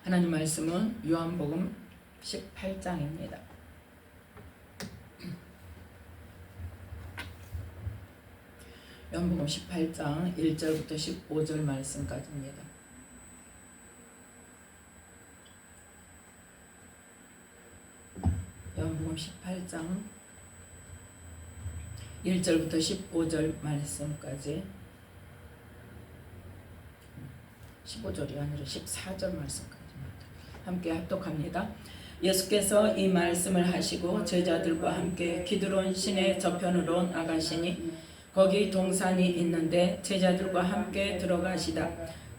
하나님 말씀은 요한복음 18장입니다. 요한복음 18장 1절부터 15절 말씀까지입니다. 요한복음 18장 1절부터 15절 말씀까지, 15절이 아니라 14절 말씀까지입니다. 함께 합독합니다. 예수께서 이 말씀을 하시고 제자들과 함께 기드론 시내 저편으로 나가시니 거기 동산이 있는데 제자들과 함께 들어가시다.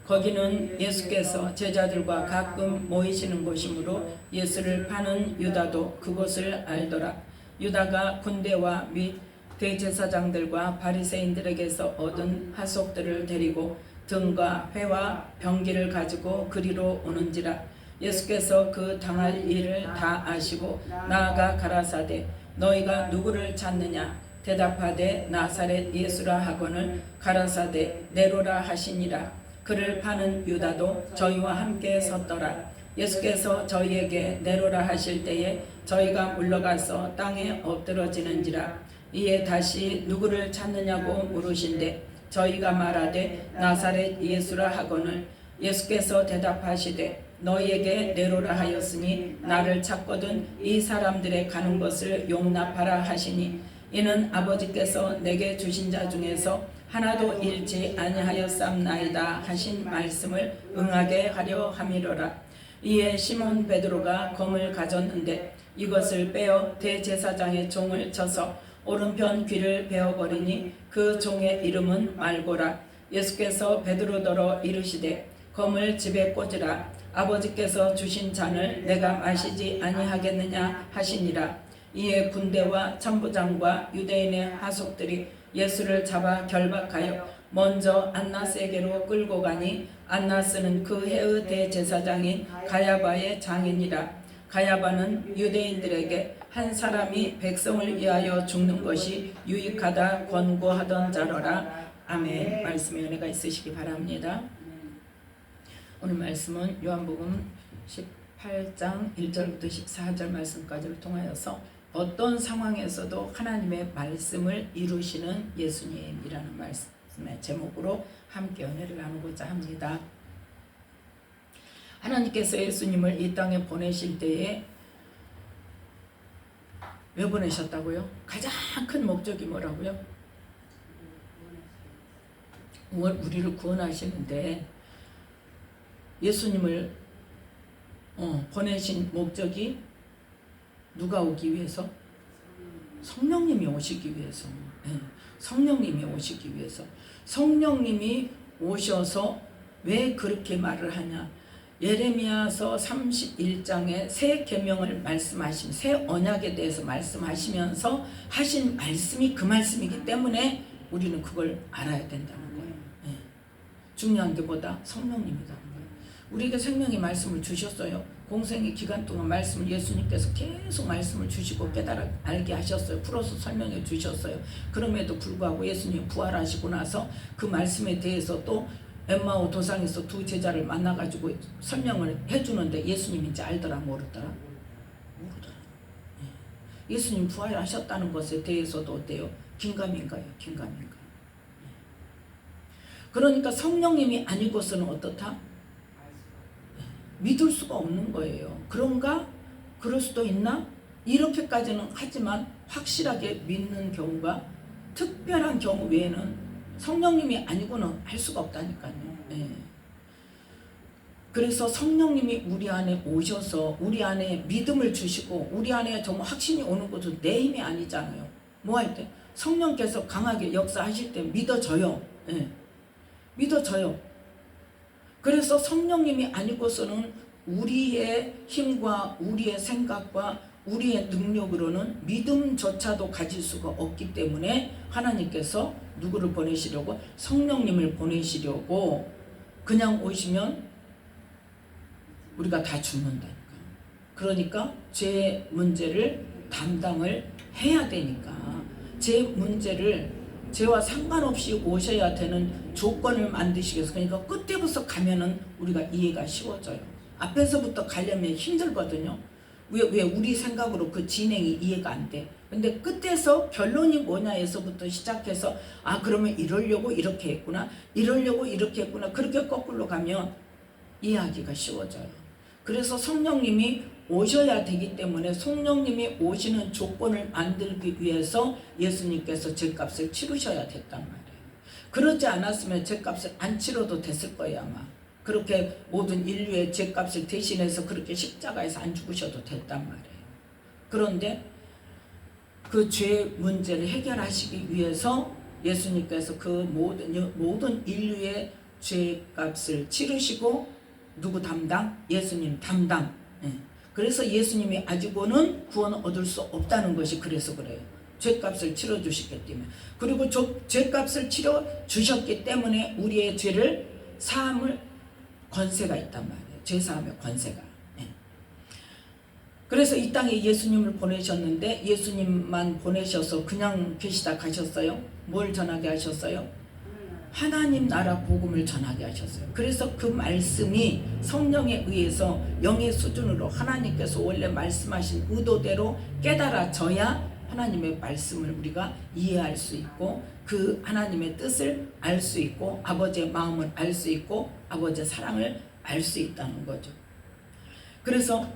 거기는 예수께서 제자들과 가끔 모이시는 곳이므로 예수를 파는 유다도 그곳을 알더라. 유다가 군대와 및 대제사장들과 바리새인들에게서 얻은 하속들을 데리고 등과 회와 병기를 가지고 그리로 오는지라. 예수께서 그 당할 일을 다 아시고 나아가 가라사대 너희가 누구를 찾느냐? 대답하되 나사렛 예수라 하거늘 가라사대 네로라 하시니라. 그를 파는 유다도 저희와 함께 섰더라. 예수께서 저희에게 네로라 하실 때에 저희가 물러가서 땅에 엎드러지는지라. 이에 다시 누구를 찾느냐고 물으신대 저희가 말하되 나사렛 예수라 하거늘 예수께서 대답하시되 너희에게 네로라 하였으니 나를 찾거든 이 사람들의 가는 것을 용납하라 하시니 이는 아버지께서 내게 주신 자 중에서 하나도 잃지 아니하였삼나이다 하신 말씀을 응하게 하려 함이로라. 이에 시몬 베드로가 검을 가졌는데 이것을 빼어 대제사장의 종을 쳐서 오른편 귀를 베어버리니 그 종의 이름은 말고라. 예수께서 베드로더러 이르시되 검을 집에 꽂으라. 아버지께서 주신 잔을 내가 마시지 아니하겠느냐 하시니라. 이에 군대와 천부장과 유대인의 하속들이 예수를 잡아 결박하여 먼저 안나스에게로 끌고 가니 안나스는 그 해의 대제사장인 가야바의 장인이라. 가야바는 유대인들에게 한 사람이 백성을 위하여 죽는 것이 유익하다 권고하던 자로라. 아멘. 말씀에 은혜가 있으시기 바랍니다. 오늘 말씀은 요한복음 18장 1절부터 14절 말씀까지를 통하여서 어떤 상황에서도 하나님의 말씀을 이루시는 예수님이라는 말씀의 제목으로 함께 은혜를 나누고자 합니다. 하나님께서 예수님을 이 땅에 보내실 때에 왜 보내셨다고요? 가장 큰 목적이 뭐라고요? 우리를 구원하시는데 예수님을 보내신 목적이 누가 오기 위해서? 성령님이 오시기 위해서. 성령님이 오시기 위해서. 성령님이 오셔서 왜 그렇게 말을 하냐? 예레미야서 31장에 새 계명을 말씀하신 새 언약에 대해서 말씀하시면서 하신 말씀이 그 말씀이기 때문에 우리는 그걸 알아야 된다는 거예요. 중요한 게 뭐다? 성령님이다. 우리에게 생명의 말씀을 주셨어요. 공생의 기간 동안 말씀을 예수님께서 계속 말씀을 주시고 깨달아 알게 하셨어요. 풀어서 설명해 주셨어요. 그럼에도 불구하고 예수님 부활하시고 나서 그 말씀에 대해서 또 엠마오 도상에서 두 제자를 만나가지고 설명을 해주는데 예수님인지 알더라 모르더라? 모르더라. 예수님 부활하셨다는 것에 대해서도 어때요? 긴가민가요? 긴가민가. 그러니까 성령님이 아니고서는 어떻다? 믿을 수가 없는 거예요. 그런가? 그럴 수도 있나? 이렇게까지는 하지만 확실하게 믿는 경우가 특별한 경우 외에는 성령님이 아니고는 할 수가 없다니까요. 그래서 성령님이 우리 안에 오셔서 우리 안에 믿음을 주시고 우리 안에 정말 확신이 오는 것은 내 힘이 아니잖아요. 뭐 할 때? 성령께서 강하게 역사하실 때 믿어져요. 믿어져요. 그래서 성령님이 아니고서는 우리의 힘과 우리의 생각과 우리의 능력으로는 믿음조차도 가질 수가 없기 때문에 하나님께서 누구를 보내시려고? 성령님을 보내시려고. 그냥 오시면 우리가 다 죽는다니까. 그러니까 죄 문제를 담당을 해야 되니까 죄 문제를 죄와 상관없이 오셔야 되는 조건을 만드시겠어요. 그러니까 끝에부터 가면은 우리가 이해가 쉬워져요. 앞에서부터 가려면 힘들거든요. 왜 우리 생각으로 그 진행이 이해가 안 돼. 근데 끝에서 결론이 뭐냐에서부터 시작해서 그러면 이러려고 이렇게 했구나, 이러려고 이렇게 했구나, 그렇게 거꾸로 가면 이해하기가 쉬워져요. 그래서 성령님이 오셔야 되기 때문에 성령님이 오시는 조건을 만들기 위해서 예수님께서 죗값을 치르셔야 됐단 말이에요. 그러지 않았으면 죗값을 안 치러도 됐을 거예요 아마. 그렇게 모든 인류의 죗값을 대신해서 그렇게 십자가에서 안 죽으셔도 됐단 말이에요. 그런데 그 죄 문제를 해결하시기 위해서 예수님께서 그 모든 인류의 죄값을 치르시고 누구 담당? 예수님 담당. 그래서 예수님이 아직은 구원을 얻을 수 없다는 것이 그래서 그래요. 죄값을 치러주셨기 때문에. 그리고 죄값을 치러주셨기 때문에 우리의 죄를 사함을 권세가 있단 말이에요. 죄사함의 권세가. 그래서 이 땅에 예수님을 보내셨는데 예수님만 보내셔서 그냥 계시다 가셨어요? 뭘 전하게 하셨어요? 하나님 나라 복음을 전하게 하셨어요. 그래서 그 말씀이 성령에 의해서 영의 수준으로 하나님께서 원래 말씀하신 의도대로 깨달아져야 하나님의 말씀을 우리가 이해할 수 있고 그 하나님의 뜻을 알 수 있고 아버지의 마음을 알 수 있고 아버지의 사랑을 알 수 있다는 거죠. 그래서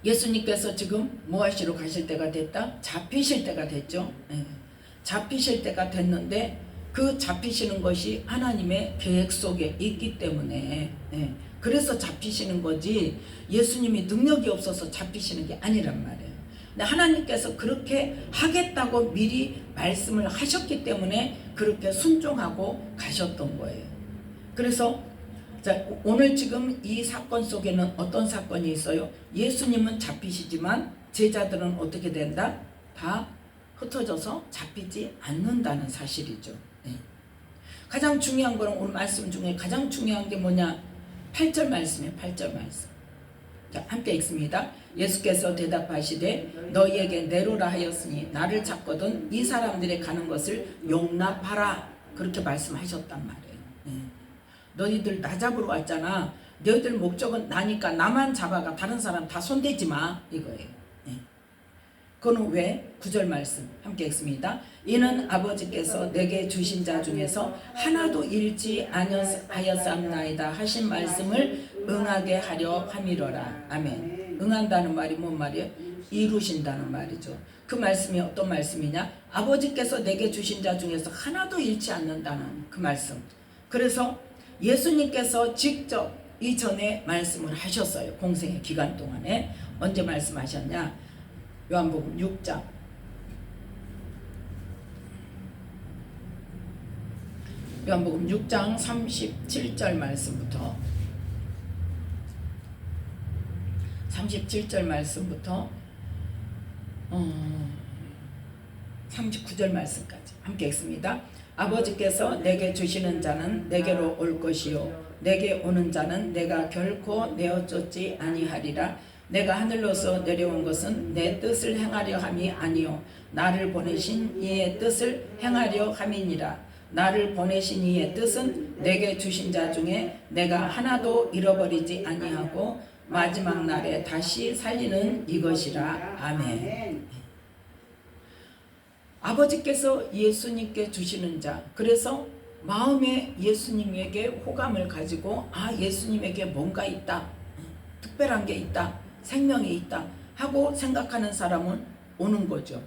예수님께서 지금 뭐 하시러 가실 때가 됐다? 잡히실 때가 됐죠. 잡히실 때가 됐는데 그 잡히시는 것이 하나님의 계획 속에 있기 때문에 그래서 잡히시는 거지 예수님이 능력이 없어서 잡히시는 게 아니란 말이에요. 근데 하나님께서 그렇게 하겠다고 미리 말씀을 하셨기 때문에 그렇게 순종하고 가셨던 거예요. 그래서 자, 오늘 지금 이 사건 속에는 어떤 사건이 있어요? 예수님은 잡히시지만 제자들은 어떻게 된다? 다 흩어져서 잡히지 않는다는 사실이죠. 가장 중요한 거는 오늘 말씀 중에 가장 중요한 게 뭐냐? 8절 말씀이에요. 8절 말씀. 자, 함께 읽습니다. 예수께서 대답하시되 너희에게 내로라 하였으니 나를 찾거든 이 사람들이 가는 것을 용납하라. 그렇게 말씀하셨단 말이에요. 너희들 나 잡으러 왔잖아. 너희들 목적은 나니까 나만 잡아가. 다른 사람 다 손대지 마. 이거예요. 그거는 왜? 9절 말씀 함께 읽습니다. 이는 아버지께서 내게 주신 자 중에서 하나도 잃지 아니하였사옵나이다 하신 말씀을 응하게 하려 함이로라. 아멘. 응한다는 말이 뭔 말이에요? 이루신다는 말이죠. 그 말씀이 어떤 말씀이냐? 아버지께서 내게 주신 자 중에서 하나도 잃지 않는다는 그 말씀. 그래서 예수님께서 직접 이전에 말씀을 하셨어요. 공생의 기간 동안에. 언제 말씀하셨냐? 요한복음 6장 요한복음 6장 37절 말씀부터 37절 말씀부터 39절 말씀까지 함께 읽습니다. 아버지께서 내게 주시는 자는 내게로 올 것이요 내게 오는 자는 내가 결코 내어 쫓지 아니하리라. 내가 하늘로서 내려온 것은 내 뜻을 행하려 함이 아니요 나를 보내신 이의 뜻을 행하려 함이니라. 나를 보내신 이의 뜻은 내게 주신 자 중에 내가 하나도 잃어버리지 아니하고 마지막 날에 다시 살리는 이것이라. 아멘. 아버지께서 예수님께 주시는 자. 그래서 마음에 예수님에게 호감을 가지고 예수님에게 뭔가 있다. 특별한 게 있다. 생명이 있다 하고 생각하는 사람은 오는 거죠.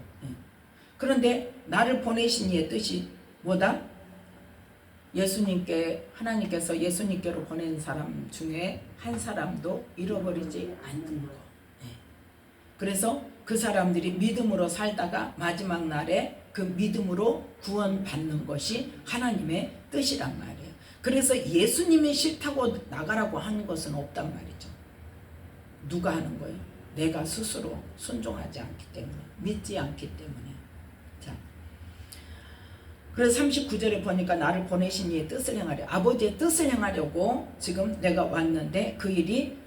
그런데 나를 보내신 이의 뜻이 뭐다? 하나님께서 예수님께로 보낸 사람 중에 한 사람도 잃어버리지 않는 거. 그래서 그 사람들이 믿음으로 살다가 마지막 날에 그 믿음으로 구원받는 것이 하나님의 뜻이란 말이에요. 그래서 예수님이 싫다고 나가라고 하는 것은 없단 말이죠. 누가 하는 거예요? 내가 스스로 순종하지 않기 때문에, 믿지 않기 때문에. 자, 그래서 39절에 보니까 나를 보내신 이의 뜻을 행하려, 아버지의 뜻을 행하려고 지금 내가 왔는데 그 일이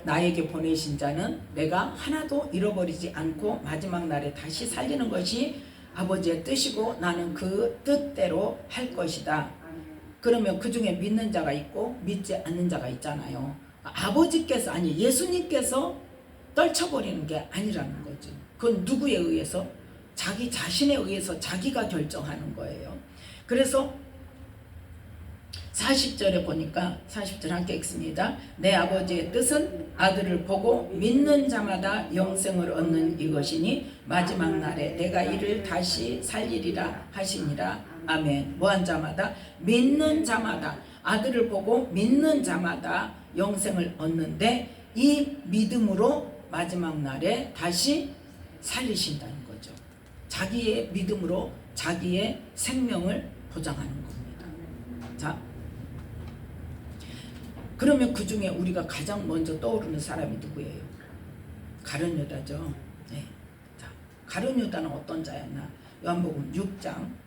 나에게 보내신 자는 내가 하나도 잃어버리지 않고 마지막 날에 다시 살리는 것이 아버지의 뜻이고 나는 그 뜻대로 할 것이다. 그러면 그 중에 믿는 자가 있고 믿지 않는 자가 있잖아요. 아버지께서 아니 예수님께서 떨쳐버리는 게 아니라는 거죠. 그건 누구에 의해서? 자기 자신에 의해서 자기가 결정하는 거예요. 그래서 40절에 보니까 40절 함께 읽습니다. 내 아버지의 뜻은 아들을 보고 믿는 자마다 영생을 얻는 이것이니 마지막 날에 내가 이를 다시 살리리라 하시니라. 아멘. 뭐한 자마다? 믿는 자마다, 아들을 보고 믿는 자마다 영생을 얻는데 이 믿음으로 마지막 날에 다시 살리신다는 거죠. 자기의 믿음으로 자기의 생명을 보장하는 겁니다. 자, 그러면 그 중에 우리가 가장 먼저 떠오르는 사람이 누구예요? 가룟 유다죠. 네. 자, 가룟 유다는 어떤 자였나? 요한복음 6장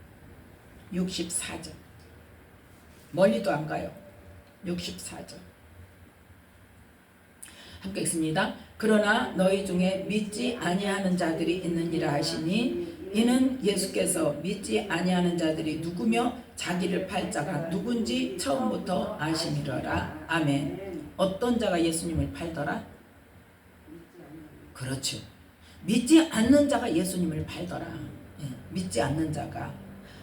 64절. 멀리도 안 가요. 64절. 함께 읽습니다. 그러나 너희 중에 믿지 아니하는 자들이 있느니라 하시니 이는 예수께서 믿지 아니하는 자들이 누구며 자기를 팔 자가 누군지 처음부터 아심이러라. 아멘. 어떤 자가 예수님을 팔더라? 그렇죠. 믿지 않는 자가 예수님을 팔더라. 믿지 않는 자가.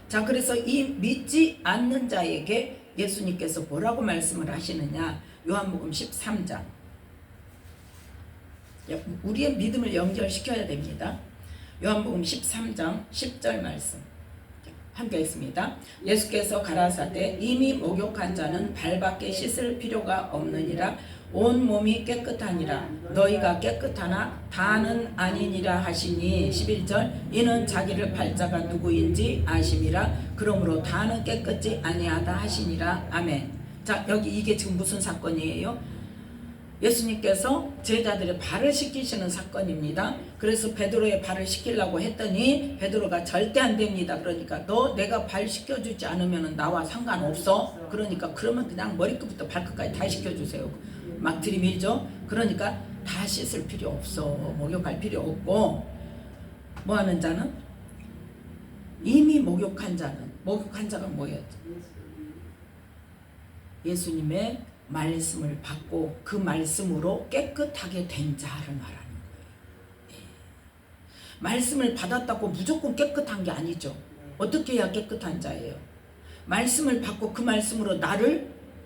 자, 그래서 이 믿지 않는 자에게 예수님께서 뭐라고 말씀을 하시느냐? 요한복음 13장. 우리의 믿음을 연결시켜야 됩니다. 요한복음 13장 10절 말씀 함께 읽습니다. 예수께서 가라사대 이미 목욕한 자는 발밖에 씻을 필요가 없느니라. 온 몸이 깨끗하니라. 너희가 깨끗하나 다는 아니니라 하시니 11절 이는 자기를 팔 자가 누구인지 아심이라. 그러므로 다는 깨끗지 아니하다 하시니라. 아멘. 자, 여기 이게 지금 무슨 사건이에요? 예수님께서 제자들의 발을 씻기시는 사건입니다. 그래서 베드로의 발을 씻기려고 했더니 베드로가 절대 안 됩니다. 그러니까 너 내가 발 씻겨주지 않으면 나와 상관없어. 그러니까 그러면 그냥 머리끝부터 발끝까지 다 씻겨주세요. 막 들이밀죠. 그러니까 다 씻을 필요 없어. 목욕할 필요 없고 뭐하는 자는? 이미 목욕한 자가 뭐예요? 예수님의 말씀을 받고 그 말씀으로 깨끗하게 된 자를 말하는 거예요. 네. 말씀을 받았다고 무조건 깨끗한 게 아니죠. 어떻게 해야 깨끗한 자예요? 말씀을 받고 그 말씀으로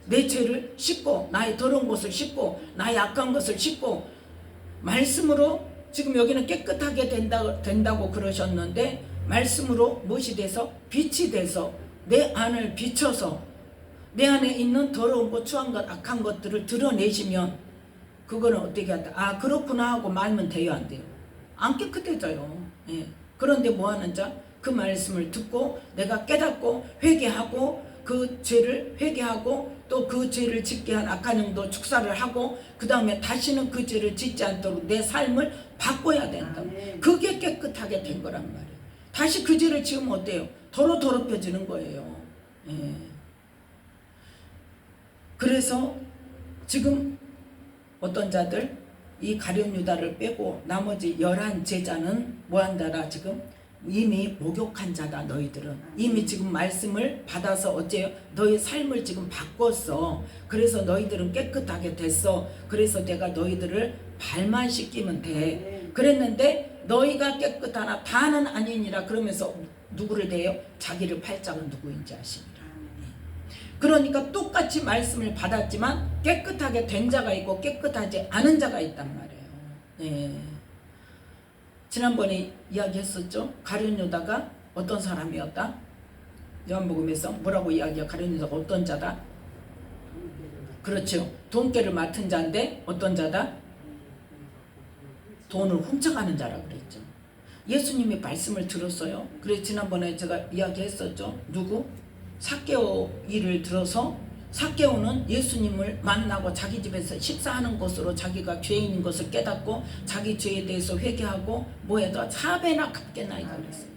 내 죄를 씻고 나의 더러운 것을 씻고 나의 악한 것을 씻고 말씀으로 지금 여기는 깨끗하게 된다고 그러셨는데 말씀으로 무엇이 돼서? 빛이 돼서 내 안을 비춰서 내 안에 있는 더러운 것, 추한 것, 악한 것들을 드러내시면 그거는 어떻게 한다? 아, 그렇구나 하고 말면 돼요, 안 돼요? 안 깨끗해져요. 예. 그런데 뭐 하는 자? 그 말씀을 듣고 내가 깨닫고 회개하고 그 죄를 회개하고 또 그 죄를 짓게 한 악한 영도 축사를 하고 그 다음에 다시는 그 죄를 짓지 않도록 내 삶을 바꿔야 된다. 그게 깨끗하게 된 거란 말이에요. 다시 그 죄를 지으면 어때요? 더럽혀지는 거예요. 예. 그래서 지금 어떤 자들 이 가룟 유다를 빼고 나머지 11 제자는 뭐한다라 지금 이미 목욕한 자다. 너희들은 이미 지금 말씀을 받아서 어째요? 너희 삶을 지금 바꿨어. 그래서 너희들은 깨끗하게 됐어. 그래서 내가 너희들을 발만 씻기면 돼. 그랬는데 너희가 깨끗하나 다는 아니니라. 그러면서 누구를 대요? 자기를 팔 자가 누구인지 아십니다. 그러니까 똑같이 말씀을 받았지만 깨끗하게 된 자가 있고 깨끗하지 않은 자가 있단 말이에요. 네. 지난번에 이야기했었죠. 가룟 유다가 어떤 사람이었다? 요한복음에서 뭐라고 이야기해요? 가룟 유다가 어떤 자다? 그렇죠. 돈깨를 맡은 자인데 어떤 자다? 돈을 훔쳐가는 자라 그랬죠. 예수님이 말씀을 들었어요. 그래서 지난번에 제가 이야기했었죠. 누구? 삭개오 일을 들어서 삭개오는 예수님을 만나고 자기 집에서 식사하는 것으로 자기가 죄인인 것을 깨닫고 자기 죄에 대해서 회개하고 뭐해도 4배나 갚겠나이다 그랬어요.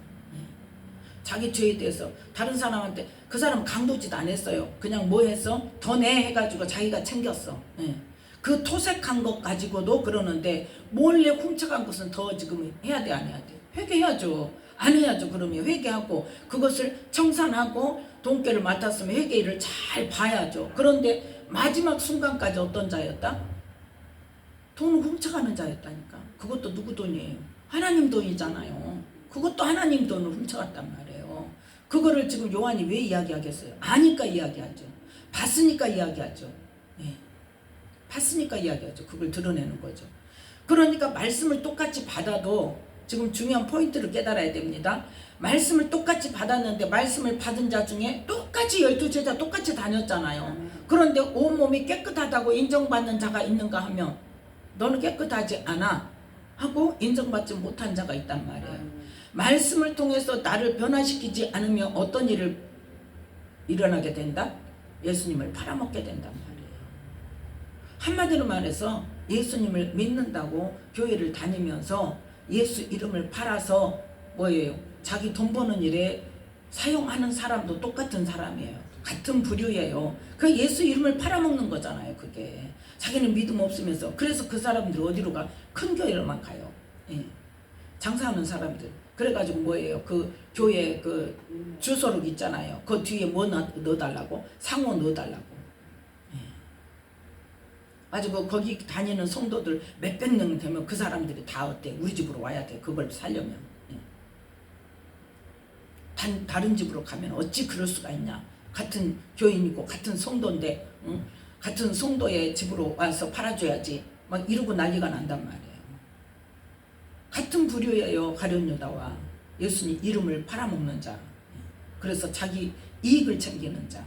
자기 죄에 대해서 다른 사람한테 그 사람 강도짓 안 했어요. 그냥 뭐 했어? 더 내 해가지고 자기가 챙겼어. 그 토색한 것 가지고도 그러는데 몰래 훔쳐간 것은 더 지금 해야 돼 안 해야 돼? 회개해야죠. 안 해야죠. 그러면 회개하고 그것을 청산하고 돈깨를 맡았으면 회개 일을 잘 봐야죠. 그런데 마지막 순간까지 어떤 자였다? 돈을 훔쳐가는 자였다니까. 그것도 누구 돈이에요? 하나님 돈이잖아요. 그것도 하나님 돈을 훔쳐갔단 말이에요. 그거를 지금 요한이 왜 이야기하겠어요? 아니까 이야기하죠. 봤으니까 이야기하죠. 네. 봤으니까 이야기하죠. 그걸 드러내는 거죠. 그러니까 말씀을 똑같이 받아도 지금 중요한 포인트를 깨달아야 됩니다. 말씀을 똑같이 받았는데 말씀을 받은 자 중에 똑같이 12제자 똑같이 다녔잖아요. 그런데 온몸이 깨끗하다고 인정받는 자가 있는가 하면 너는 깨끗하지 않아 하고 인정받지 못한 자가 있단 말이에요. 말씀을 통해서 나를 변화시키지 않으면 어떤 일을 일어나게 된다? 예수님을 팔아먹게 된단 말이에요. 한마디로 말해서 예수님을 믿는다고 교회를 다니면서 예수 이름을 팔아서 뭐예요? 자기 돈 버는 일에 사용하는 사람도 똑같은 사람이에요. 같은 부류예요. 그 예수 이름을 팔아먹는 거잖아요. 그게 자기는 믿음 없으면서. 그래서 그 사람들이 어디로 가? 큰 교회로만 가요. 예. 장사하는 사람들. 그래가지고 뭐예요? 그 교회 그 주소록 있잖아요. 그 뒤에 뭐 넣어달라고? 상호 넣어달라고. 예. 아주 그 거기 다니는 성도들 몇백 명 되면 그 사람들이 다 어때? 우리 집으로 와야 돼. 그걸 살려면. 예. 다른 집으로 가면 어찌 그럴 수가 있냐? 같은 교인이고 같은 성도인데, 응? 같은 성도의 집으로 와서 팔아줘야지. 막 이러고 난리가 난단 말이에요. 같은 부류예요. 가룟 유다와 예수님 이름을 팔아먹는 자. 그래서 자기 이익을 챙기는 자.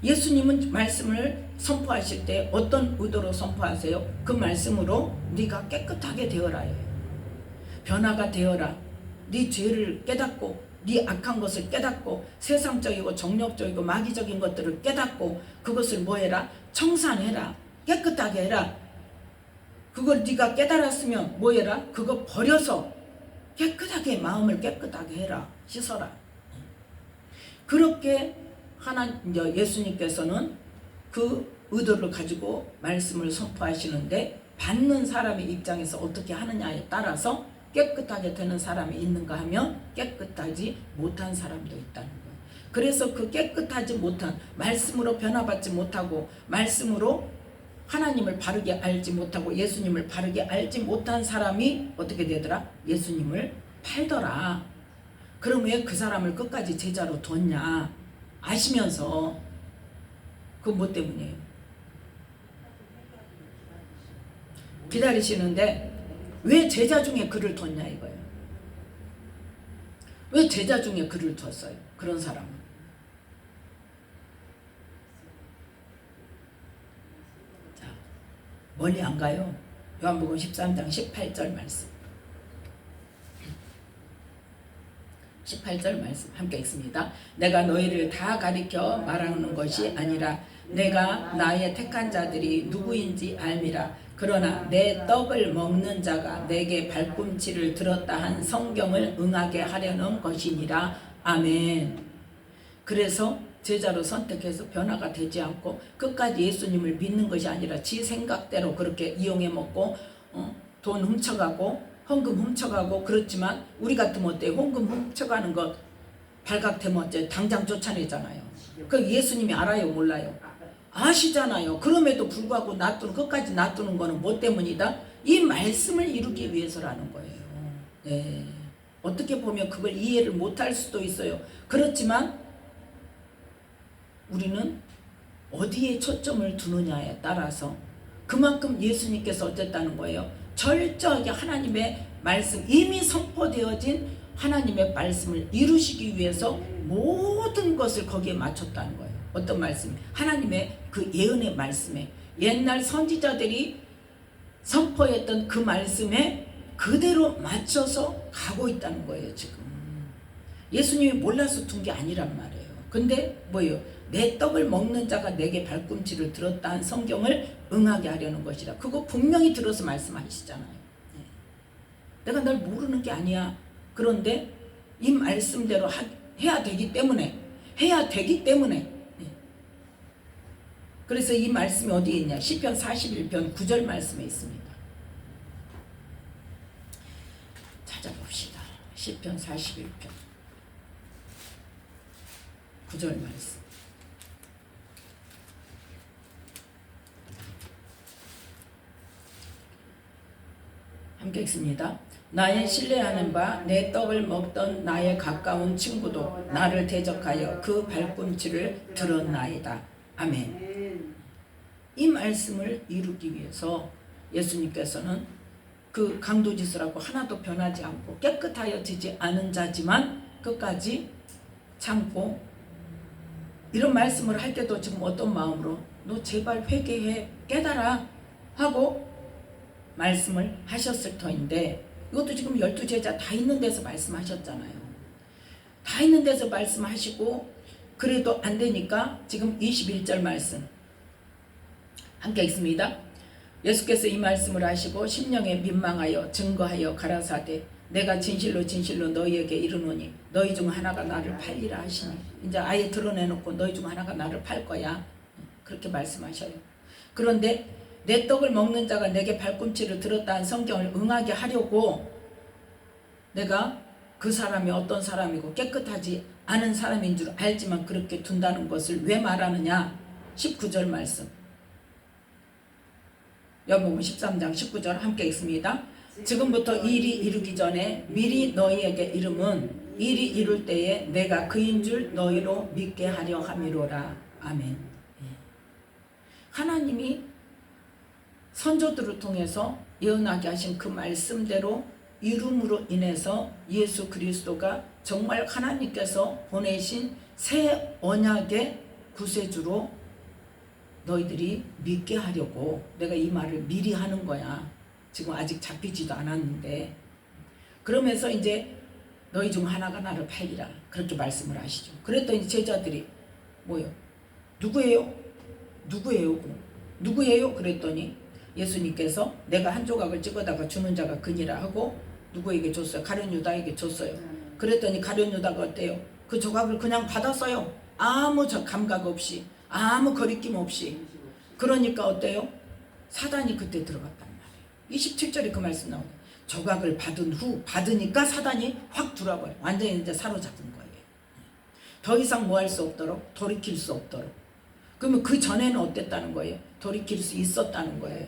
예수님은 말씀을 선포하실 때 어떤 의도로 선포하세요? 그 말씀으로 네가 깨끗하게 되어라예요. 변화가 되어라. 네 죄를 깨닫고 네 악한 것을 깨닫고 세상적이고 정력적이고 마귀적인 것들을 깨닫고 그것을 뭐해라? 청산해라. 깨끗하게 해라. 그걸 네가 깨달았으면 뭐해라? 그거 버려서 깨끗하게 마음을 깨끗하게 해라. 씻어라. 그렇게 예수님께서는 그 의도를 가지고 말씀을 선포하시는데 받는 사람의 입장에서 어떻게 하느냐에 따라서 깨끗하게 되는 사람이 있는가 하면 깨끗하지 못한 사람도 있다는 거예요. 그래서 그 깨끗하지 못한 말씀으로 변화받지 못하고 말씀으로 하나님을 바르게 알지 못하고 예수님을 바르게 알지 못한 사람이 어떻게 되더라? 예수님을 팔더라. 그럼 왜 그 사람을 끝까지 제자로 뒀냐? 아시면서. 그건 뭐 때문이에요? 기다리시는데 왜 제자 중에 그를 뒀냐 이거예요. 왜 제자 중에 그를 뒀어요? 그런 사람은. 자, 멀리 안 가요. 요한복음 13장 18절 말씀. 18절 말씀 함께 읽습니다. 내가 너희를 다 가리켜 말하는 것이 아니라 내가 나의 택한 자들이 누구인지 알미라. 그러나 내 떡을 먹는 자가 내게 발꿈치를 들었다 한 성경을 응하게 하려는 것이니라. 아멘. 그래서 제자로 선택해서 변화가 되지 않고 끝까지 예수님을 믿는 것이 아니라 지 생각대로 그렇게 이용해 먹고 돈 훔쳐가고 헌금 훔쳐가고. 그렇지만 우리 같으면 어때요? 헌금 훔쳐가는 것 발각되면 어째 당장 쫓아내잖아요. 그 예수님이 알아요? 몰라요? 아시잖아요. 그럼에도 불구하고 끝까지 놔두는 거는 뭐 때문이다? 이 말씀을 이루기 위해서라는 거예요. 네. 어떻게 보면 그걸 이해를 못할 수도 있어요. 그렇지만 우리는 어디에 초점을 두느냐에 따라서 그만큼 예수님께서 어쨌다는 거예요? 철저하게 하나님의 말씀, 이미 선포되어진 하나님의 말씀을 이루시기 위해서 모든 것을 거기에 맞췄다는 거예요. 어떤 말씀? 하나님의 그 예언의 말씀에, 옛날 선지자들이 선포했던 그 말씀에 그대로 맞춰서 가고 있다는 거예요. 지금 예수님이 몰라서 둔 게 아니란 말이에요. 근데 뭐예요? 내 떡을 먹는 자가 내게 발꿈치를 들었다 한 성경을 응하게 하려는 것이라. 그거 분명히 들어서 말씀하시잖아요. 네. 내가 널 모르는 게 아니야. 그런데 이 말씀대로 해야 되기 때문에 네. 그래서 이 말씀이 어디에 있냐? 시편 41편 9절 말씀에 있습니다. 찾아봅시다. 시편 41편 9절 말씀. 함께 읽습니다. 나의 신뢰하는 바 내 떡을 먹던 나의 가까운 친구도 나를 대적하여 그 발꿈치를 들었나이다. 아멘. 이 말씀을 이루기 위해서 예수님께서는 그 강도짓을 하나도 변하지 않고 깨끗하여지지 않은 자지만 끝까지 참고, 이런 말씀을 할 때도 지금 어떤 마음으로 너 제발 회개해 깨달아 하고 말씀을 하셨을 터인데, 이것도 지금 12제자 다 있는 데서 말씀하셨잖아요. 다 있는 데서 말씀하시고 그래도 안 되니까 지금 21절 말씀 함께 읽습니다. 예수께서 이 말씀을 하시고 심령에 민망하여 증거하여 가라사대 내가 진실로 진실로 너희에게 이르노니 너희 중 하나가 나를 팔리라 하시니, 이제 아예 드러내놓고 너희 중 하나가 나를 팔 거야 그렇게 말씀하셔요. 그런데 내 떡을 먹는 자가 내게 발꿈치를 들었다는 성경을 응하게 하려고 내가 그 사람이 어떤 사람이고 깨끗하지 않은 사람인 줄 알지만 그렇게 둔다는 것을 왜 말하느냐. 19절 말씀, 요한복음 13장 19절 함께 읽습니다. 지금부터 일이 이루기 전에 미리 너희에게 이름은 일이 이룰 때에 내가 그인 줄 너희로 믿게 하려 함이로라. 아멘. 하나님이 선조들을 통해서 예언하게 하신 그 말씀대로 이름으로 인해서 예수 그리스도가 정말 하나님께서 보내신 새 언약의 구세주로 너희들이 믿게 하려고 내가 이 말을 미리 하는 거야. 지금 아직 잡히지도 않았는데. 그러면서 이제 너희 중 하나가 나를 팔리라 그렇게 말씀을 하시죠. 그랬더니 제자들이 뭐요? 누구예요? 누구예요? 그랬더니 예수님께서 내가 한 조각을 찍어다가 주는 자가 그니라 하고 누구에게 줬어요? 가룟 유다에게 줬어요. 그랬더니 가룟 유다가 어때요? 그 조각을 그냥 받았어요. 아무 감각 없이, 아무 거리낌 없이. 그러니까 어때요? 사단이 그때 들어갔단 말이에요. 27절에 그 말씀 나오네요. 조각을 받으니까 사단이 확 들어와버려. 완전히 이제 사로잡은 거예요. 더 이상 뭐 할 수 없도록, 돌이킬 수 없도록. 그러면 그 전에는 어땠다는 거예요? 돌이킬 수 있었다는 거예요.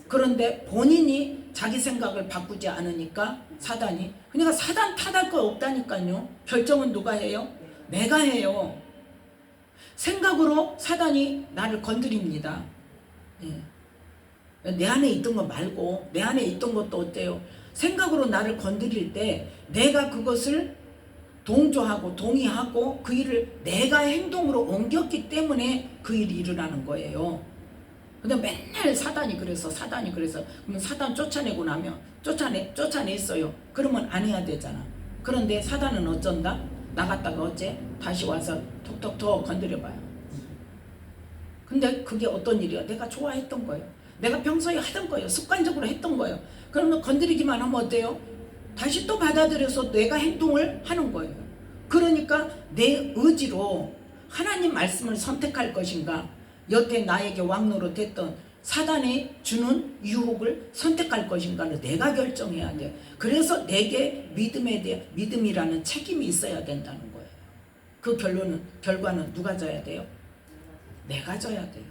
그런데 본인이 자기 생각을 바꾸지 않으니까 사단이, 그러니까 사단 탓할 거 없다니까요. 결정은 누가 해요? 내가 해요. 생각으로 사단이 나를 건드립니다. 내 안에 있던 거 말고 내 안에 있던 것도 어때요? 생각으로 나를 건드릴 때 내가 그것을 동조하고 동의하고 그 일을 내가 행동으로 옮겼기 때문에 그 일이 일어나는 거예요. 근데 맨날 사단이 그래서 그러면 사단 쫓아내고 나면 쫓아냈어요. 그러면 안 해야 되잖아. 그런데 사단은 어쩐다? 나갔다가 어째? 다시 와서 톡톡톡 건드려봐요. 근데 그게 어떤 일이야? 내가 좋아했던 거예요. 내가 평소에 하던 거예요. 습관적으로 했던 거예요. 그러면 건드리기만 하면 어때요? 다시 또 받아들여서 내가 행동을 하는 거예요. 그러니까 내 의지로 하나님 말씀을 선택할 것인가, 여태 나에게 왕노릇했던 사단이 주는 유혹을 선택할 것인가를 내가 결정해야 돼. 그래서 내게 믿음이라는 책임이 있어야 된다는 거예요. 그 결과는 누가 져야 돼요? 내가 져야 돼요.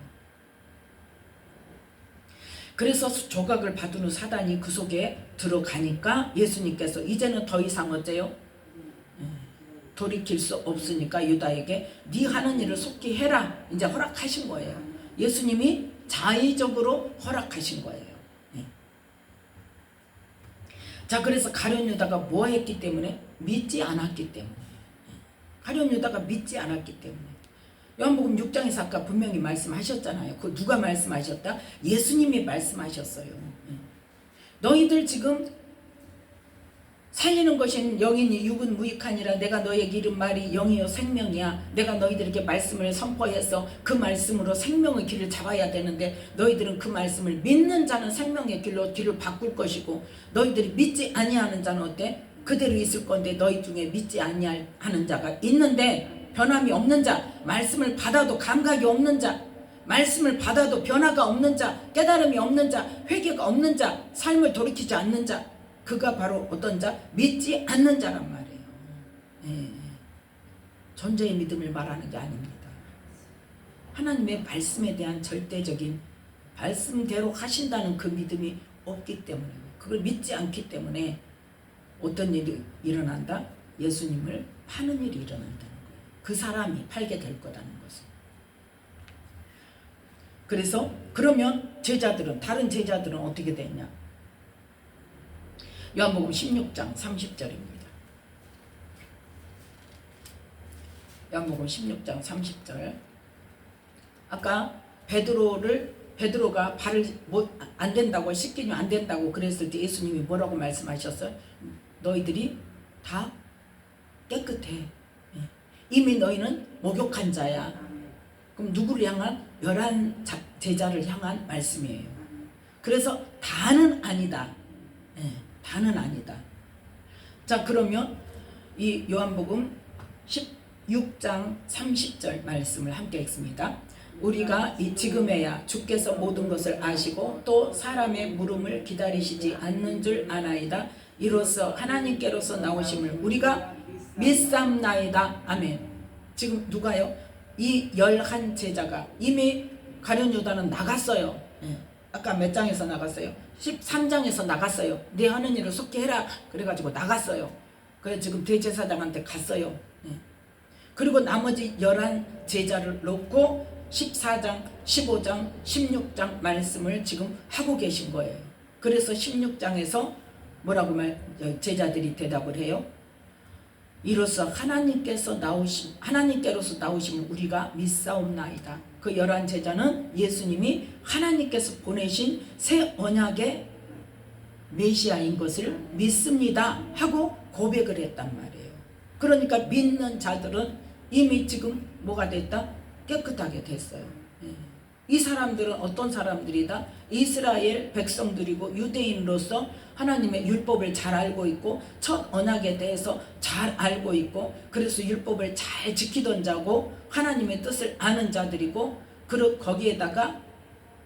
그래서 조각을 받은 사단이 그 속에 들어가니까 예수님께서 이제는 더 이상 어째요? 돌이킬 수 없으니까 유다에게 네 하는 일을 속히 해라 이제 허락하신 거예요. 예수님이 자의적으로 허락하신 거예요. 자, 그래서 가룟 유다가 뭐 했기 때문에? 믿지 않았기 때문에. 가룟 유다가 믿지 않았기 때문에. 요한복음 6장에서 아까 분명히 말씀하셨잖아요. 그 누가 말씀하셨다? 예수님이 말씀하셨어요. 너희들 지금 살리는 것인 영이니 육은 무익하니라. 내가 너희에게 이른 말이 영이요 생명이야. 내가 너희들에게 말씀을 선포해서 그 말씀으로 생명의 길을 잡아야 되는데 너희들은 그 말씀을 믿는 자는 생명의 길로 뒤를 바꿀 것이고 너희들이 믿지 아니하는 자는 어때? 그대로 있을 건데 너희 중에 믿지 아니하는 자가 있는데 변함이 없는 자, 말씀을 받아도 감각이 없는 자, 말씀을 받아도 변화가 없는 자, 깨달음이 없는 자, 회개가 없는 자, 삶을 돌이키지 않는 자, 그가 바로 어떤 자? 믿지 않는 자란 말이에요. 존재의 믿음을 말하는 게 아닙니다. 하나님의 말씀에 대한 절대적인 말씀대로 하신다는 그 믿음이 없기 때문에, 그걸 믿지 않기 때문에 어떤 일이 일어난다? 예수님을 파는 일이 일어난다는 거예요. 그 사람이 팔게 될 거라는 것을. 그래서 그러면 제자들은, 다른 제자들은 어떻게 됐냐? 요한복음 16장 30절입니다. 요한복음 16장 30절. 아까 베드로가 발을 안 된다고, 씻기면 안 된다고 그랬을 때 예수님이 뭐라고 말씀하셨어요? 너희들이 다 깨끗해. 이미 너희는 목욕한 자야. 그럼 누구를 향한? 11 제자를 향한 말씀이에요. 그래서 다는 아니다. 다는 아니다. 자, 그러면 이 요한복음 16장 30절 말씀을 함께 읽습니다. 우리가 이 지금에야 주께서 모든 것을 아시고 또 사람의 물음을 기다리시지 않는 줄 아나이다. 이로써 하나님께로서 나오심을 우리가 믿삼나이다. 아멘. 지금 누가요? 이 11 제자가 이미 가룟 유다는 나갔어요. 아까 몇 장에서 나갔어요? 13장에서 나갔어요. 네 하는 일을 속히 해라. 그래가지고 나갔어요. 그래서 지금 대제사장한테 갔어요. 그리고 나머지 11 제자를 놓고 14장, 15장, 16장 말씀을 지금 하고 계신 거예요. 그래서 16장에서 뭐라고 제자들이 대답을 해요? 이로써 하나님께로서 나오심을 우리가 믿사옵나이다. 그 11 제자는 예수님이 하나님께서 보내신 새 언약의 메시아인 것을 믿습니다 하고 고백을 했단 말이에요. 그러니까 믿는 자들은 이미 지금 뭐가 됐다? 깨끗하게 됐어요. 이 사람들은 어떤 사람들이다? 이스라엘 백성들이고 유대인으로서 하나님의 율법을 잘 알고 있고 첫 언약에 대해서 잘 알고 있고 그래서 율법을 잘 지키던 자고 하나님의 뜻을 아는 자들이고 거기에다가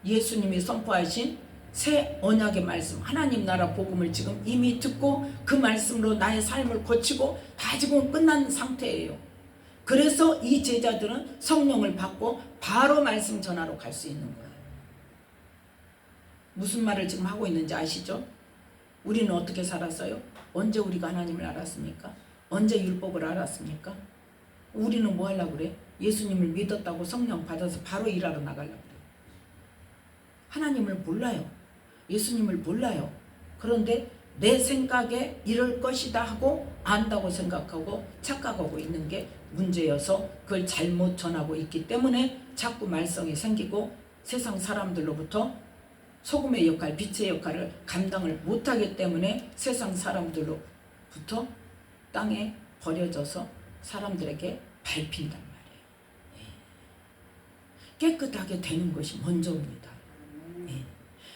예수님이 선포하신 새 언약의 말씀, 하나님 나라 복음을 지금 이미 듣고 그 말씀으로 나의 삶을 고치고 다 지금 끝난 상태예요. 그래서 이 제자들은 성령을 받고 바로 말씀 전하러 갈 수 있는 거예요. 무슨 말을 지금 하고 있는지 아시죠? 우리는 어떻게 살았어요? 언제 우리가 하나님을 알았습니까? 언제 율법을 알았습니까? 우리는 뭐 하려고 그래? 예수님을 믿었다고 성령 받아서 바로 일하러 나가려고 그래. 하나님을 몰라요. 예수님을 몰라요. 그런데 내 생각에 이럴 것이다 하고 안다고 생각하고 착각하고 있는 게 문제여서 그걸 잘못 전하고 있기 때문에 자꾸 말썽이 생기고 세상 사람들로부터 소금의 역할, 빛의 역할을 감당을 못하기 때문에 세상 사람들로부터 땅에 버려져서 사람들에게 밟힌단 말이에요. 깨끗하게 되는 것이 먼저입니다.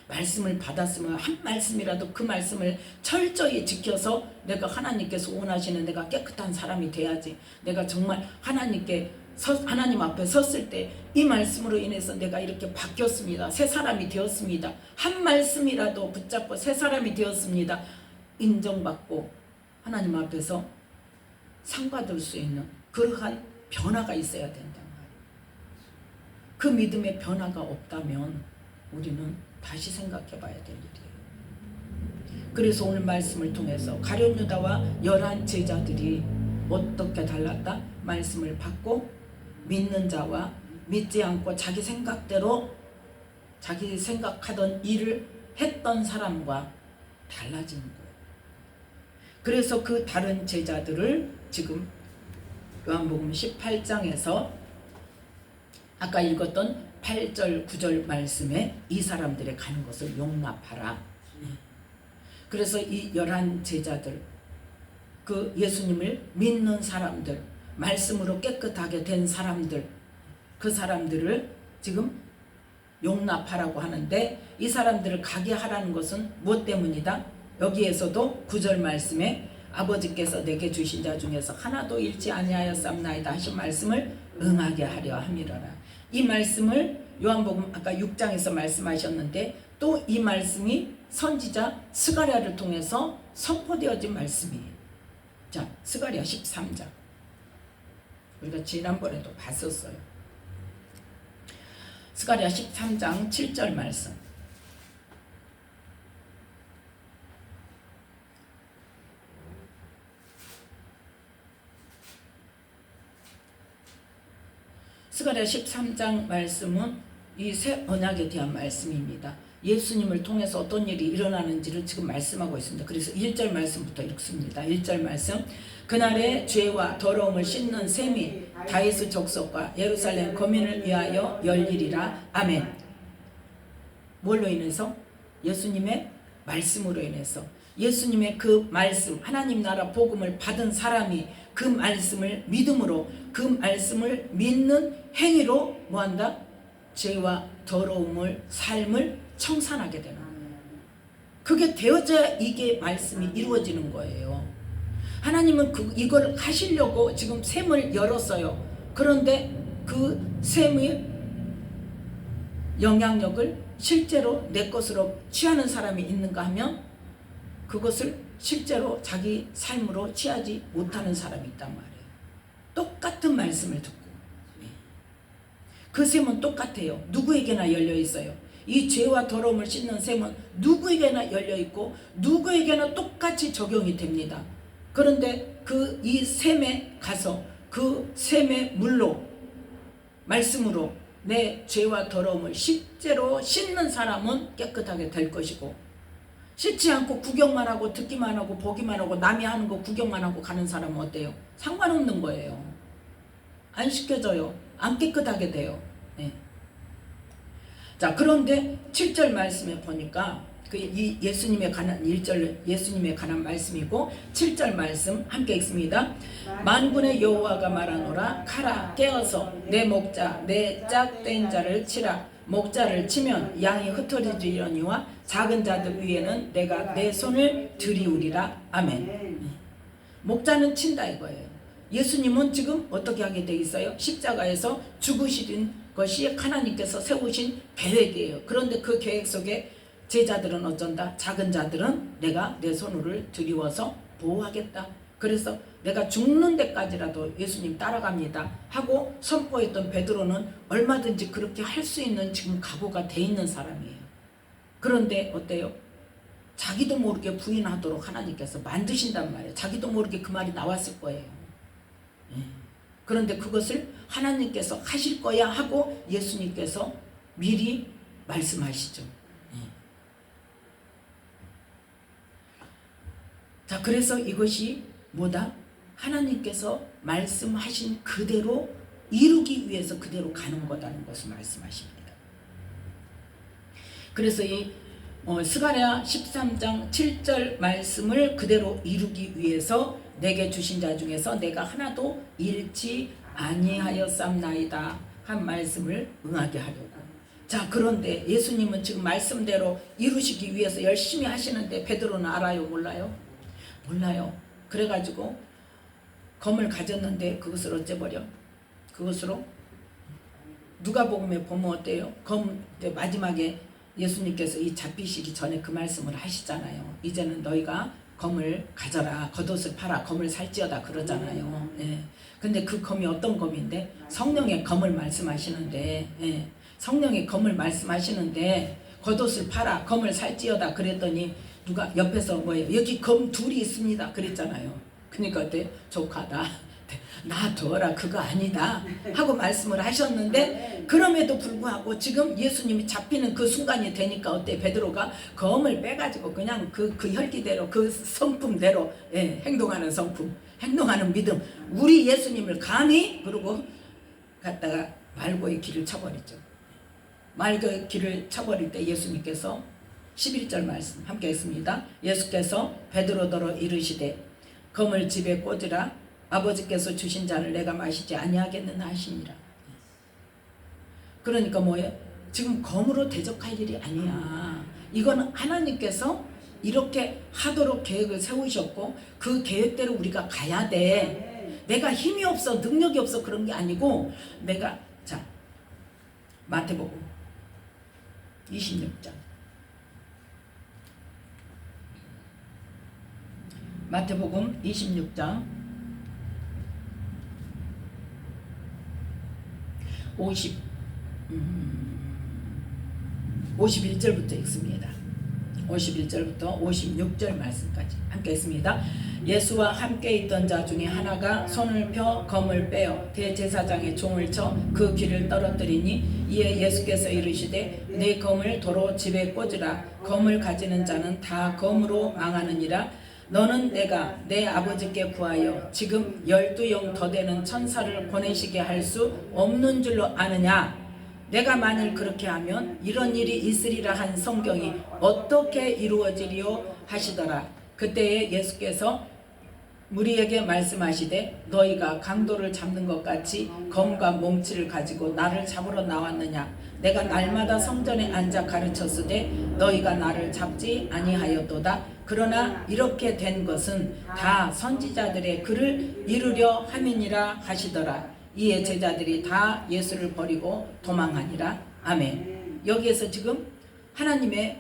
말씀을 받았으면 한 말씀이라도 그 말씀을 철저히 지켜서 내가 하나님께서 원하시는 내가 깨끗한 사람이 돼야지. 내가 정말 하나님 앞에 섰을 때 이 말씀으로 인해서 내가 이렇게 바뀌었습니다. 새 사람이 되었습니다. 한 말씀이라도 붙잡고 새 사람이 되었습니다. 인정받고 하나님 앞에서 상 받을 수 있는 그러한 변화가 있어야 된단 말이에요. 그 믿음의 변화가 없다면 우리는 다시 생각해 봐야 될 일이에요. 그래서 오늘 말씀을 통해서 가룟 유다와 11 제자들이 어떻게 달랐다? 말씀을 받고 믿는 자와 믿지 않고 자기 생각대로 자기 생각하던 일을 했던 사람과 달라지는 거예요. 그래서 그 다른 제자들을 지금 요한복음 18장에서 아까 읽었던 8절 9절 말씀에 이 사람들의 가는 것을 용납하라. 그래서 이 11 제자들, 그 예수님을 믿는 사람들, 말씀으로 깨끗하게 된 사람들, 그 사람들을 지금 용납하라고 하는데 이 사람들을 가게 하라는 것은 무엇 때문이다? 여기에서도 9절 말씀에 아버지께서 내게 주신 자 중에서 하나도 잃지 아니하였사옵나이다 하신 말씀을 응하게 하려 함이로라. 이 말씀을 요한복음 아까 6장에서 말씀하셨는데 또 이 말씀이 선지자 스가랴를 통해서 선포되어진 말씀이에요. 자, 스가랴 13장 우리가 지난번에도 봤었어요. 스가랴 13장 7절 말씀. 스가랴 13장 말씀은 이 새 언약에 대한 말씀입니다. 예수님을 통해서 어떤 일이 일어나는지를 지금 말씀하고 있습니다. 그래서 1절 말씀부터 읽습니다. 1절 말씀. 그날에 죄와 더러움을 씻는 셈이 다윗의 족속과 예루살렘 거민을 위하여 열리리라. 아멘. 뭘로 인해서? 예수님의 말씀으로 인해서. 예수님의 그 말씀, 하나님 나라 복음을 받은 사람이 그 말씀을 믿음으로, 그 말씀을 믿는 행위로 뭐한다? 죄와 더러움을, 삶을 청산하게 되는 거예요. 그게 되어져야 이게 말씀이 이루어지는 거예요. 하나님은 이걸 하시려고 지금 셈을 열었어요. 그런데 그 셈의 영향력을 실제로 내 것으로 취하는 사람이 있는가 하면 그것을 실제로 자기 삶으로 취하지 못하는 사람이 있단 말이에요. 똑같은 말씀을 듣고 그 셈은 똑같아요. 누구에게나 열려 있어요. 이 죄와 더러움을 씻는 셈은 누구에게나 열려 있고 누구에게나 똑같이 적용이 됩니다. 그런데 이 셈에 가서 그 셈의 물로, 말씀으로 내 죄와 더러움을 실제로 씻는 사람은 깨끗하게 될 것이고, 씻지 않고 구경만 하고 듣기만 하고 보기만 하고 남이 하는 거 구경만 하고 가는 사람은 어때요? 상관없는 거예요. 안 씻겨져요. 안 깨끗하게 돼요. 네. 자, 그런데 7절 말씀에 보니까 이 예수님에 관한 1절 예수님에 관한 말씀이고 7절 말씀 함께 읽습니다. 만군의 여호와가 말하노라. 가라, 깨어서 내 목자 내 짝된 자를 치라. 목자를 치면 양이 흩어지려니와 작은 자들 위에는 내가 내 손을 들이우리라. 아멘. 목자는 친다 이거예요. 예수님은 지금 어떻게 하게 돼 있어요? 십자가에서 죽으신 것이 하나님께서 세우신 계획이에요. 그런데 그 계획 속에 제자들은 어쩐다? 작은 자들은 내가 내 손을 들이워서 보호하겠다. 그래서 내가 죽는 데까지라도 예수님 따라갑니다 하고 선포했던 베드로는 얼마든지 그렇게 할 수 있는 지금 각오가 돼 있는 사람이에요. 그런데 어때요? 자기도 모르게 부인하도록 하나님께서 만드신단 말이에요. 자기도 모르게 그 말이 나왔을 거예요. 그런데 그것을 하나님께서 하실 거야 하고 예수님께서 미리 말씀하시죠. 자, 그래서 이것이 뭐다? 하나님께서 말씀하신 그대로 이루기 위해서 그대로 가는 거다는 것을 말씀하십니다. 그래서 이 스가랴 13장 7절 말씀을 그대로 이루기 위해서 내게 주신 자 중에서 내가 하나도 잃지 아니하였삼나이다 한 말씀을 응하게 하려고. 자, 그런데 예수님은 지금 말씀대로 이루시기 위해서 열심히 하시는데 베드로는 알아요? 몰라요? 몰라요. 그래가지고 검을 가졌는데 그것을 어째버려? 그것으로 누가복음에 보면 어때요? 마지막에 예수님께서 이 잡히시기 전에 그 말씀을 하시잖아요. 이제는 너희가 검을 가져라, 겉옷을 팔아 검을 살지어다 그러잖아요. 근데 그 검이 어떤 검인데? 성령의 검을 말씀하시는데, 성령의 검을 말씀하시는데 겉옷을 팔아 검을 살지어다 그랬더니 누가 옆에서 뭐예요? 여기 검 둘이 있습니다 그랬잖아요. 그러니까 어때? 조카다, 놔둬라, 그거 아니다 하고 말씀을 하셨는데, 그럼에도 불구하고 지금 예수님이 잡히는 그 순간이 되니까 어때? 베드로가 검을 빼가지고 그냥 그 혈기대로 그 성품대로 행동하는 성품, 행동하는 믿음, 우리 예수님을 감히 그러고 갔다가 말고의 길을 쳐버리죠. 말고의 길을 쳐버릴 때 예수님께서 11절 말씀 함께 했습니다. 예수께서 베드로더러 이르시되 검을 집에 꽂으라. 아버지께서 주신 잔을 내가 마시지 아니하겠느냐 하시니라. 그러니까 뭐예요? 지금 검으로 대적할 일이 아니야. 이건 하나님께서 이렇게 하도록 계획을 세우셨고 그 계획대로 우리가 가야 돼. 내가 힘이 없어, 능력이 없어 그런 게 아니고, 내가, 자, 마태복음 26장. 마태복음 26장 51절부터 읽습니다. 51절부터 56절 말씀까지 함께 읽습니다. 예수와 함께 있던 자 중에 하나가 손을 펴 검을 빼어 대제사장의 종을 쳐 그 귀를 떨어뜨리니 이에 예수께서 이르시되 네 검을 도로 집에 꽂으라. 검을 가지는 자는 다 검으로 망하느니라. 너는 내가 내 아버지께 구하여 지금 12영 더 되는 천사를 보내시게 할 수 없는 줄로 아느냐. 내가 만일 그렇게 하면 이런 일이 있으리라 한 성경이 어떻게 이루어지리요 하시더라. 그때에 예수께서 무리에게 말씀하시되 너희가 강도를 잡는 것 같이 검과 몽치를 가지고 나를 잡으러 나왔느냐. 내가 날마다 성전에 앉아 가르쳤으되 너희가 나를 잡지 아니하였도다. 그러나 이렇게 된 것은 다 선지자들의 글을 이루려 함이니라 하시더라. 이에 제자들이 다 예수를 버리고 도망하니라. 아멘. 여기에서 지금 하나님의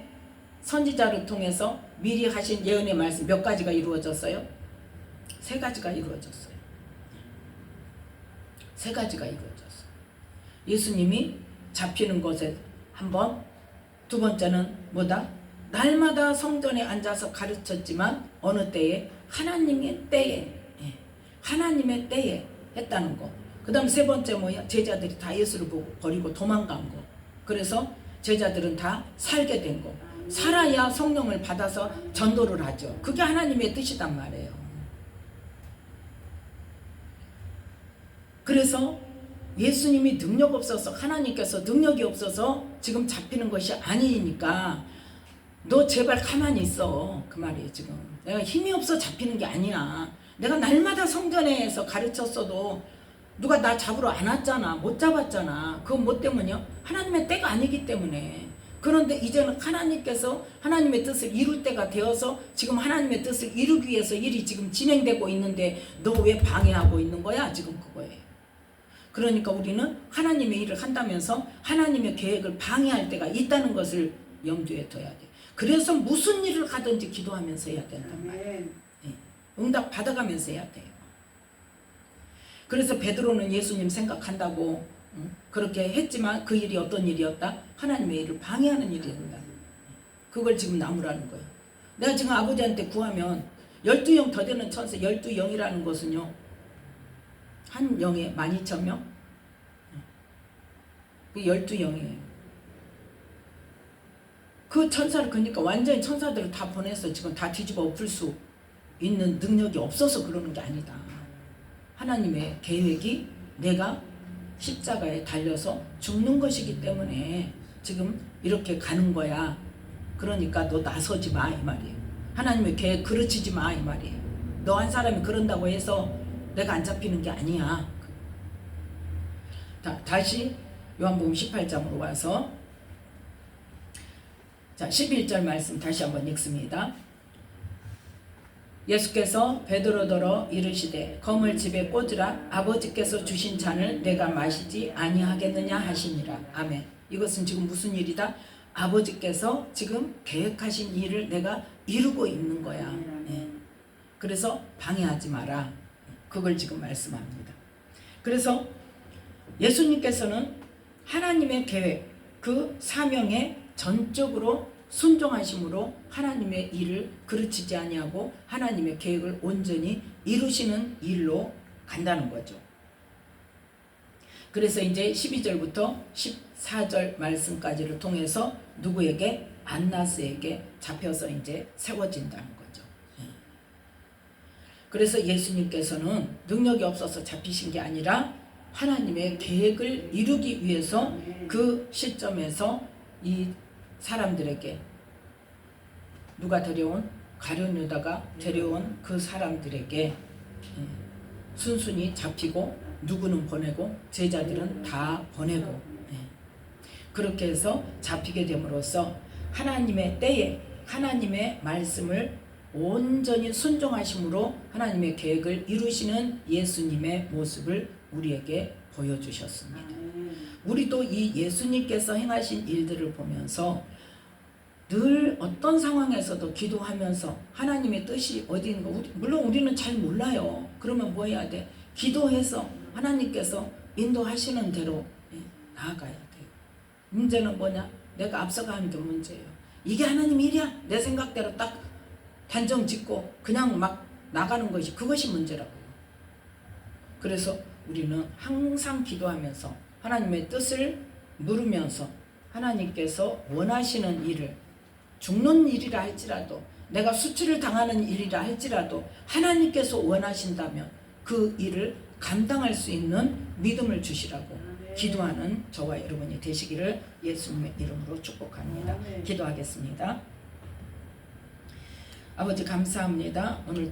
선지자를 통해서 미리 하신 예언의 말씀 몇 가지가 이루어졌어요? 3가지가 이루어졌어요. 3가지가 이루어졌어요. 예수님이 잡히는 것에 한 번, 두 번째는 뭐다? 날마다 성전에 앉아서 가르쳤지만 어느 때에? 하나님의 때에, 하나님의 때에 했다는 거. 그 다음 3번째 뭐야? 제자들이 다 예수를 보고 버리고 도망간 거. 그래서 제자들은 다 살게 된 거. 살아야 성령을 받아서 전도를 하죠. 그게 하나님의 뜻이단 말이에요. 그래서 예수님이 능력 없어서, 하나님께서 능력이 없어서 지금 잡히는 것이 아니니까 너 제발 가만히 있어. 그 말이에요. 지금 내가 힘이 없어 잡히는 게 아니야. 내가 날마다 성전에서 가르쳤어도 누가 나 잡으러 안 왔잖아. 못 잡았잖아. 그건 뭐 때문이요? 하나님의 때가 아니기 때문에. 그런데 이제는 하나님께서 하나님의 뜻을 이룰 때가 되어서 지금 하나님의 뜻을 이루기 위해서 일이 지금 진행되고 있는데 너 왜 방해하고 있는 거야? 지금 그거예요. 그러니까 우리는 하나님의 일을 한다면서 하나님의 계획을 방해할 때가 있다는 것을 염두에 둬야 돼. 그래서 무슨 일을 하든지 기도하면서 해야 된단 말이에요. 응답 받아가면서 해야 돼요. 그래서 베드로는 예수님 생각한다고 그렇게 했지만 그 일이 어떤 일이었다? 하나님의 일을 방해하는 일이었다. 그걸 지금 나무라는 거예요. 내가 지금 아버지한테 구하면 12영 더 되는 천사, 12영이라는 것은요, 한 영에 12,000명? 그 12영이에요. 그 천사를, 그러니까 완전히 천사들을 다 보내서 지금 다 뒤집어 엎을 수 있는 능력이 없어서 그러는 게 아니다. 하나님의 계획이 내가 십자가에 달려서 죽는 것이기 때문에 지금 이렇게 가는 거야. 그러니까 너 나서지 마, 이 말이에요. 하나님의 계획 그르치지 마, 이 말이에요. 너 한 사람이 그런다고 해서 내가 안 잡히는 게 아니야. 다시 요한복음 18장으로 와서 자 11절 말씀 다시 한번 읽습니다. 예수께서 베드로더러 이르시되 검을 집에 꽂으라. 아버지께서 주신 잔을 내가 마시지 아니하겠느냐 하시니라. 아멘. 이것은 지금 무슨 일이다? 아버지께서 지금 계획하신 일을 내가 이루고 있는 거야. 네. 그래서 방해하지 마라. 그걸 지금 말씀합니다. 그래서 예수님께서는 하나님의 계획, 그 사명에 전적으로 순종하심으로 하나님의 일을 그르치지 아니하고 하나님의 계획을 온전히 이루시는 일로 간다는 거죠. 그래서 이제 12절부터 14절 말씀까지를 통해서 누구에게? 안나스에게 잡혀서 이제 세워진다는 거죠. 그래서 예수님께서는 능력이 없어서 잡히신 게 아니라 하나님의 계획을 이루기 위해서 그 시점에서 이 사람들에게, 누가 데려온? 가룟 유다가 데려온 그 사람들에게 순순히 잡히고 누구는 보내고 제자들은 다 보내고 그렇게 해서 잡히게 됨으로써 하나님의 때에 하나님의 말씀을 온전히 순종하심으로 하나님의 계획을 이루시는 예수님의 모습을 우리에게 보여주셨습니다. 우리도 이 예수님께서 행하신 일들을 보면서 늘 어떤 상황에서도 기도하면서 하나님의 뜻이 어디인가, 물론 우리는 잘 몰라요. 그러면 뭐 해야 돼? 기도해서 하나님께서 인도하시는 대로 나아가야 돼요. 문제는 뭐냐? 내가 앞서가는 게 문제예요. 이게 하나님 일이야? 내 생각대로 딱 단정 짓고 그냥 막 나가는 것이, 그것이 문제라고요. 그래서 우리는 항상 기도하면서 하나님의 뜻을 물으면서 하나님께서 원하시는 일을, 죽는 일이라 할지라도, 내가 수치를 당하는 일이라 할지라도 하나님께서 원하신다면 그 일을 감당할 수 있는 믿음을 주시라고 기도하는 저와 여러분이 되시기를 예수님의 이름으로 축복합니다. 기도하겠습니다. 아버지 감사합니다. 오늘 또